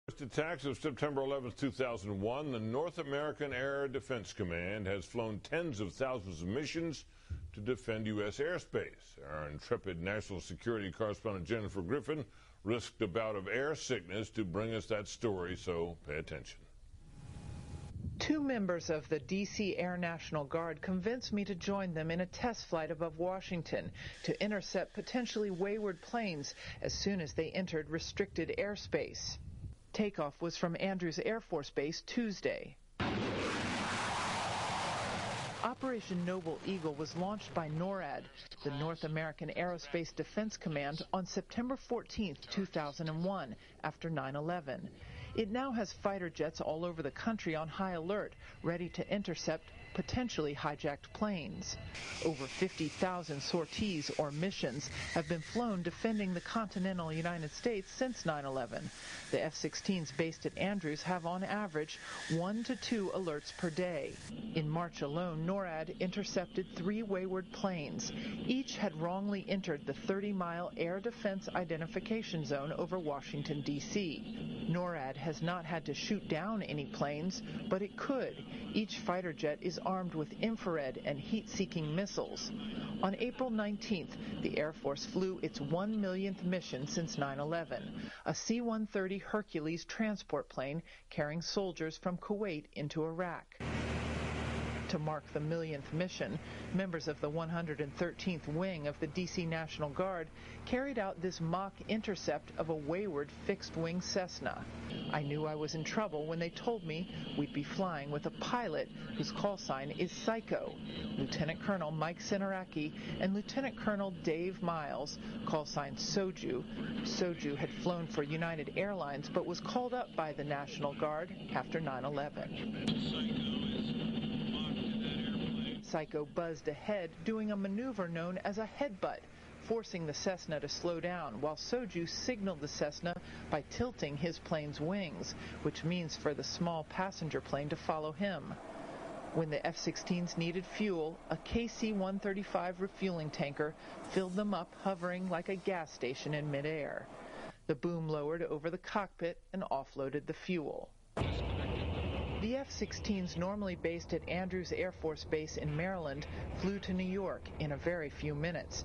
Attacks of September 11, 2001, the North American Air Defense Command has flown tens of thousands of missions to defend U.S. airspace. Our intrepid national security correspondent Jennifer Griffin risked a bout of air sickness to bring us that story, so pay attention. Two members of the D.C. Air National Guard convinced me to join them in a test flight above Washington to intercept potentially wayward planes as soon as they entered restricted airspace. Takeoff was from Andrews Air Force Base Tuesday. Operation Noble Eagle was launched by NORAD, the North American Aerospace Defense Command, on September 14, 2001, after 9/11. It now has fighter jets all over the country on high alert, ready to intercept potentially hijacked planes. Over 50,000 sorties or missions have been flown defending the continental United States since 9/11. The F-16s based at Andrews have on average 1 to 2 alerts per day. In March alone, NORAD intercepted 3 wayward planes. Each had wrongly entered the 30-mile air defense identification zone over Washington, D.C. NORAD has not had to shoot down any planes, but it could. Each fighter jet is armed with infrared and heat-seeking missiles. On April 19th, the Air Force flew its 1 millionth mission since 9/11, a C-130 Hercules transport plane carrying soldiers from Kuwait into Iraq. To mark the millionth mission, members of the 113th Wing of the D.C. National Guard carried out this mock intercept of a wayward fixed-wing Cessna. I knew I was in trouble when they told me we'd be flying with a pilot whose call sign is Psycho, Lieutenant Colonel Mike Sinaraki and Lieutenant Colonel Dave Miles, call sign Soju. Soju had flown for United Airlines but was called up by the National Guard after 9/11. Psycho buzzed ahead, doing a maneuver known as a headbutt, forcing the Cessna to slow down, while Soju signaled the Cessna by tilting his plane's wings, which means for the small passenger plane to follow him. When the F-16s needed fuel, a KC-135 refueling tanker filled them up, hovering like a gas station in midair. The boom lowered over the cockpit and offloaded the fuel. The F-16s, normally based at Andrews Air Force Base in Maryland, flew to New York in a very few minutes.